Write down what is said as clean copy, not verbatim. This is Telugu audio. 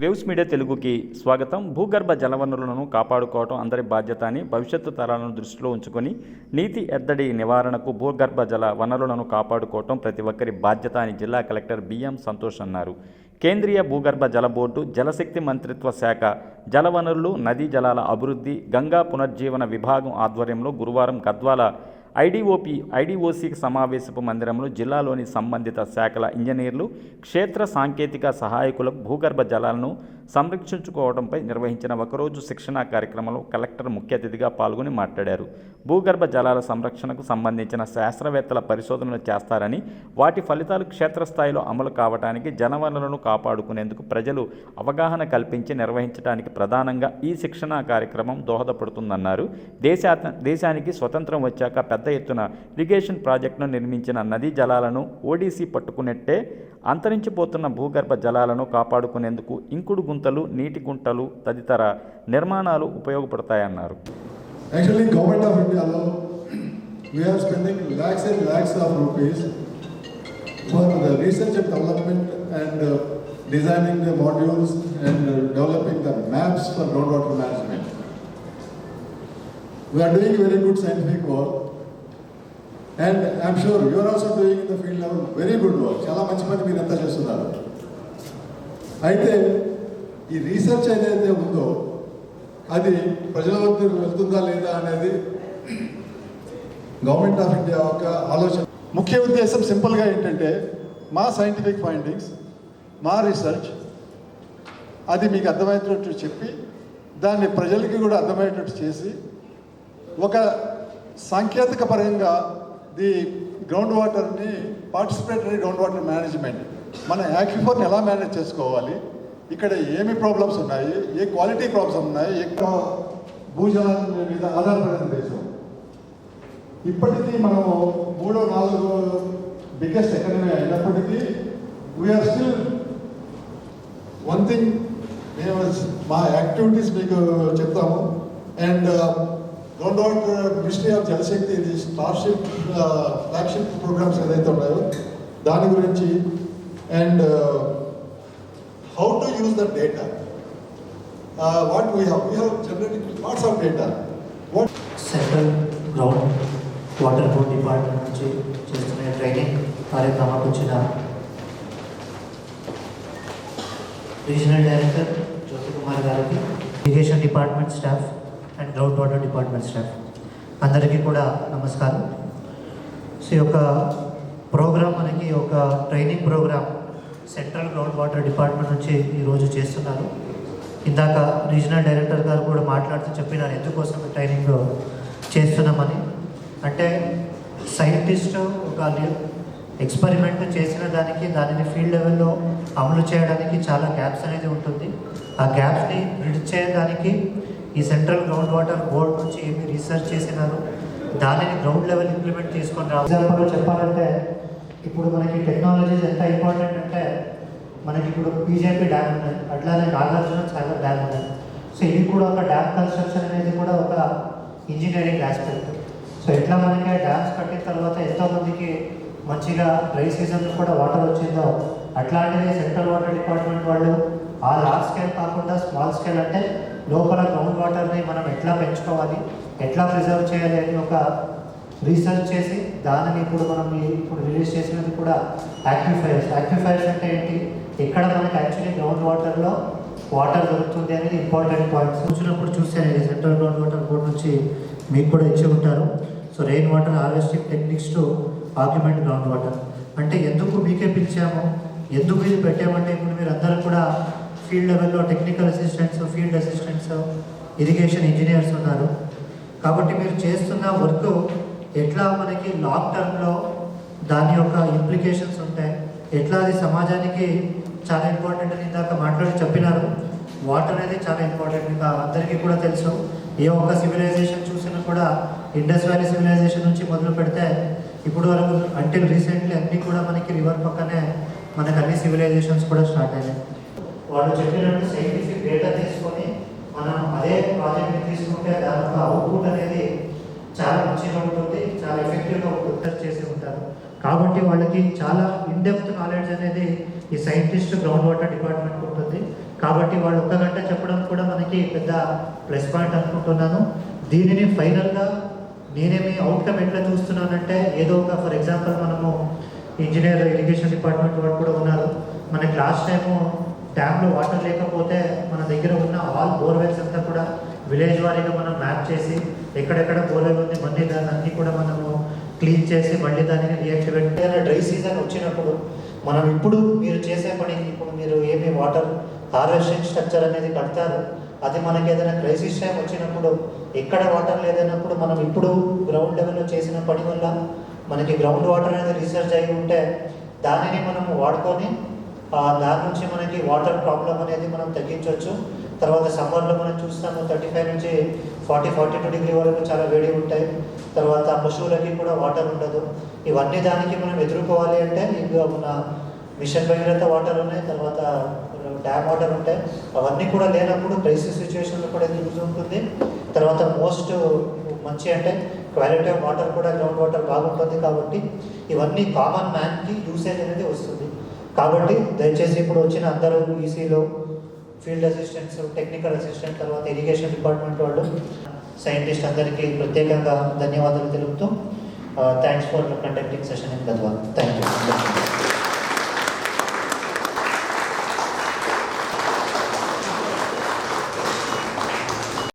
వేవ్స్ మీడియా తెలుగుకి స్వాగతం. భూగర్భ జలవనరులను కాపాడుకోవడం అందరి బాధ్యత అని, భవిష్యత్తు తరాలను దృష్టిలో ఉంచుకొని నీటి ఎద్దడి నివారణకు భూగర్భ జల వనరులను కాపాడుకోవటం ప్రతి ఒక్కరి బాధ్యత అని జిల్లా కలెక్టర్ బిఎం సంతోష్ అన్నారు. కేంద్రీయ భూగర్భ జల బోర్డు, జలశక్తి మంత్రిత్వ శాఖ, జలవనరులు, నదీ జలాల అభివృద్ధి, గంగా పునర్జీవన విభాగం ఆధ్వర్యంలో గురువారం గద్వాల ఐడిఓసి సమావేశపు మందిరంలో జిల్లాలోని సంబంధిత శాఖల ఇంజనీర్లు, క్షేత్ర సాంకేతిక సహాయకులకు భూగర్భ జలాలను సంరక్షించుకోవడంపై నిర్వహించిన ఒకరోజు శిక్షణా కార్యక్రమంలో కలెక్టర్ ముఖ్య అతిథిగా పాల్గొని మాట్లాడారు. భూగర్భ జలాల సంరక్షణకు సంబంధించిన శాస్త్రవేత్తల పరిశోధనలు చేస్తారని, వాటి ఫలితాలు క్షేత్రస్థాయిలో అమలు కావడానికి జలవనరులను కాపాడుకునేందుకు ప్రజలు అవగాహన కల్పించి నిర్వహించడానికి ప్రధానంగా ఈ శిక్షణా కార్యక్రమం దోహదపడుతుందన్నారు. దేశానికి స్వతంత్రం వచ్చాక పెద్ద ఎత్తున ఇరిగేషన్ ప్రాజెక్టును నిర్మించిన నదీ జలాలను ఓడిసి పట్టుకున్నట్టే అంతరించిపోతున్న భూగర్భ జలాలను కాపాడుకునేందుకు ఇంకుడు గుంతలు, నీటి గుంటలు తదితర నిర్మాణాలు ఉపయోగపడతాయన్నారు. Actually, Government of India, we are spending lakhs and lakhs of rupees for the research and development and designing the modules and developing the maps for groundwater management. We are doing very good scientific work. And I'm sure you are also doing in the field level very good work. చాలా మంచి పని మీరు అంతా చేస్తున్నారు. అయితే ఈ రీసెర్చ్ ఏదైతే ఉందో అది ప్రజల వద్దకు వెళ్తుందా లేదా అనేది గవర్నమెంట్ ఆఫ్ ఇండియా యొక్క ఆలోచన. ముఖ్య ఉద్దేశం సింపుల్గా ఏంటంటే మా సైంటిఫిక్ ఫైండింగ్స్, మా రీసెర్చ్ అది మీకు అర్థమయ్యేటట్టు చెప్పి దాన్ని ప్రజలకి కూడా అర్థమయ్యేటట్టు చేసి ఒక సాంకేతిక పరంగా ది గ్రౌండ్ వాటర్ని పార్టిసిపేటరీ గ్రౌండ్ వాటర్ మేనేజ్మెంట్, మన యాక్విఫర్ని ఎలా మేనేజ్ చేసుకోవాలి, ఇక్కడ ఏమి ప్రాబ్లమ్స్ ఉన్నాయి, ఏ క్వాలిటీ ప్రాబ్లమ్స్ ఉన్నాయి, ఎక్కువ భూజలం మీద ఆధారపడిన దేశం. ఇప్పటికీ మనము 3-4 బిగ్గెస్ట్ ఎకానమీ అయినప్పటికీ వీఆర్ స్టిల్ వన్ థింగ్. మేము మా యాక్టివిటీస్ మీకు చెప్తాము. And ground water ministry of Jal Shakti ఇది స్టార్షిప్ ఫ్లాగ్షిప్ ప్రోగ్రామ్స్ ఏదైతే ఉన్నాయో దాని గురించి and how to use the data, what we have generated lots of data. What central ground water board department నుంచి చేస్తున్న ట్రైనింగ్ కార్యక్రమానికి వచ్చిన రీజనల్ డైరెక్టర్ జ్యోతి కుమార్ గారికి, irrigation department staff and ground water department staff అందరికీ కూడా నమస్కారం. సో ఈ యొక్క ప్రోగ్రామ్ మనకి ఒక training program central ground water department నుంచి ఈరోజు చేస్తున్నారు. ఇందాక రీజనల్ డైరెక్టర్ గారు కూడా మాట్లాడుతూ చెప్పినారు ఎందుకోసం ట్రైనింగ్ చేస్తున్నామని. అంటే సైంటిస్ట్ ఒక ఎక్స్పెరిమెంట్ చేసిన దానిని ఫీల్డ్ లెవెల్లో అమలు చేయడానికి చాలా గ్యాప్స్ అనేది ఉంటుంది. ఆ గ్యాప్స్ని బ్రిడ్జ్ చేయడానికి ఈ సెంట్రల్ గ్రౌండ్ వాటర్ బోర్డ్ నుంచి ఏమి రీసెర్చ్ చేసినారు దానిని గ్రౌండ్ లెవెల్ ఇంప్లిమెంట్ తీసుకొని రావాలి. ఎగ్జాంపుల్గా చెప్పాలంటే ఇప్పుడు మనకి టెక్నాలజీస్ ఎంత ఇంపార్టెంట్ అంటే మనకి ఇప్పుడు పీజేపీ డ్యామ్ ఉన్నాయి, అట్లానే నాగార్జున సాగర్ డ్యామ్ ఉన్నాయి. సో ఇది కూడా ఒక డ్యామ్ కన్స్ట్రక్షన్ అనేది కూడా ఒక ఇంజనీరింగ్ ఆస్పెక్ట్. సో ఎట్లా మనకి డ్యామ్స్ కట్టిన తర్వాత ఎంతోమందికి మంచిగా డ్రై సీజన్లో కూడా వాటర్ వచ్చిందో అట్లాంటిది సెంట్రల్ వాటర్ డిపార్ట్మెంట్ వాళ్ళు ఆ లార్జ్ స్కేల్ కాకుండా స్మాల్ స్కేల్ అంటే లోపల గ్రౌండ్ వాటర్ని మనం ఎట్లా పెంచుకోవాలి, ఎట్లా ప్రిజర్వ్ చేయాలి అని ఒక రీసెర్చ్ చేసి దానిని ఇప్పుడు రిలీజ్ చేసినది కూడా యాక్విఫైర్స్. యాక్విఫైర్స్ అంటే ఏంటి, ఇక్కడ మనకి యాక్చువల్లీ గ్రౌండ్ వాటర్లో వాటర్ దొరుకుతుంది అనేది ఇంపార్టెంట్ పాయింట్స్. చూసినప్పుడు చూసాను ఇది సెంట్రల్ గ్రౌండ్ వాటర్ బోర్డ్ నుంచి మీకు కూడా ఇచ్చి ఉంటారు. So rain water harvesting techniques to augment ground water అంటే ఎందుకు మీకే పిలిచాము, ఎందుకు ఇది పెట్టామంటే ఇప్పుడు మీరు అందరూ కూడా ఫీల్డ్ లెవెల్లో technical assistants, field assistants, irrigation engineers ఉన్నారు. కాబట్టి మీరు చేస్తున్న వర్క్ ఎట్లా మనకి లాంగ్ టర్మ్లో దాని యొక్క ఇంప్లికేషన్స్ ఉంటాయి, ఎట్లా అది సమాజానికి చాలా ఇంపార్టెంట్ అని ఇందాక మాట్లాడి చెప్పినారు. వాటర్ అనేది చాలా ఇంపార్టెంట్. ఇంకా అందరికీ కూడా తెలుసు, ఏ ఒక్క సివిలైజేషన్ చూసినా కూడా ఇండస్ వ్యాలీ సివిలైజేషన్ నుంచి మొదలు పెడితే ఇప్పుడు వరకు అంటిల్ రీసెంట్లీ అన్నీ కూడా మనకి రివర్ పక్కనే మనకు అన్ని సివిలైజేషన్స్ కూడా స్టార్ట్ అయినాయి. వాళ్ళు చెప్పినట్టు సైంటిఫిక్ డేటా తీసుకొని మనం అదే ప్రాజెక్ట్ని తీసుకుంటే దాని యొక్క అవుట్పుట్ అనేది చాలా మంచిగా ఉంటుంది, చాలా ఎఫెక్టివ్గా రిసర్చ్ చేసి ఉంటారు. కాబట్టి వాళ్ళకి చాలా ఇన్డెప్త్ నాలెడ్జ్ అనేది ఈ సైంటిస్ట్ గ్రౌండ్ వాటర్ డిపార్ట్మెంట్ ఉంటుంది. కాబట్టి వాళ్ళు 1 గంట చెప్పడం కూడా మనకి పెద్ద ప్లస్ పాయింట్ అనుకుంటున్నాను. దీనిని ఫైనల్గా నేనేమి అవుట్కమ్ ఎట్లా చూస్తున్నానంటే, ఏదో ఒక ఫర్ ఎగ్జాంపుల్ మనము ఇంజనీర్ ఇరిగేషన్ డిపార్ట్మెంట్ వాళ్ళు కూడా ఉన్నారు. మనకి లాస్ట్ టైము డ్యామ్లో వాటర్ లేకపోతే మన దగ్గర ఉన్న ఆల్ బోర్వెల్స్ అంతా కూడా విలేజ్ వారీగా మనం మ్యాప్ చేసి ఎక్కడెక్కడ బోర్వెల్ ఉంది మళ్ళీ దాన్ని అన్నీ కూడా మనము క్లీన్ చేసి మళ్ళీ దానిని రియాక్టివేట్. డ్రై సీజన్ వచ్చినప్పుడు మనం ఇప్పుడు మీరు చేసే పని, ఇప్పుడు మీరు ఏమి వాటర్ హార్వెస్టింగ్ స్ట్రక్చర్ అనేది కడతారు, అది మనకి ఏదైనా క్రైసిస్ టైం వచ్చినప్పుడు ఎక్కడ వాటర్ లేదన్నప్పుడు మనం ఇప్పుడు గ్రౌండ్ లెవెల్లో చేసిన పని వల్ల మనకి గ్రౌండ్ వాటర్ అనేది రీసెర్చ్ అయి ఉంటే దానిని మనము వాడుకొని దాని నుంచి మనకి వాటర్ ప్రాబ్లం అనేది మనం తగ్గించవచ్చు. తర్వాత సమ్మర్లో మనం చూస్తాము 35 నుంచి 40-42 డిగ్రీ వరకు చాలా వేడి ఉంటాయి. తర్వాత పశువులకి కూడా వాటర్ ఉండదు. ఇవన్నీ దానికి మనం ఎదుర్కోవాలి అంటే ఇంకా మన మిషన్ భగీరథ వాటర్ ఉన్నాయి, తర్వాత డ్యామ్ వాటర్ ఉంటాయి. అవన్నీ కూడా లేనప్పుడు క్రైసిస్ సిచ్యువేషన్లో కూడా యూజ్ ఉంటుంది. తర్వాత మోస్ట్ మంచి అంటే క్వాలిటీ ఆఫ్ వాటర్ కూడా గ్రౌండ్ వాటర్ బాగుంటుంది. కాబట్టి ఇవన్నీ కామన్ మ్యాన్కి యూసేజ్ అనేది వస్తుంది. కాబట్టి దయచేసి ఇప్పుడు వచ్చిన అందరూ ఈసీలో ఫీల్డ్ అసిస్టెంట్స్, టెక్నికల్ అసిస్టెంట్, తర్వాత ఇరిగేషన్ డిపార్ట్మెంట్ వాళ్ళు, సైంటిస్ట్ అందరికీ ప్రత్యేకంగా ధన్యవాదాలు తెలుపుతూ thanks for conducting session in Gadwal. Thank you.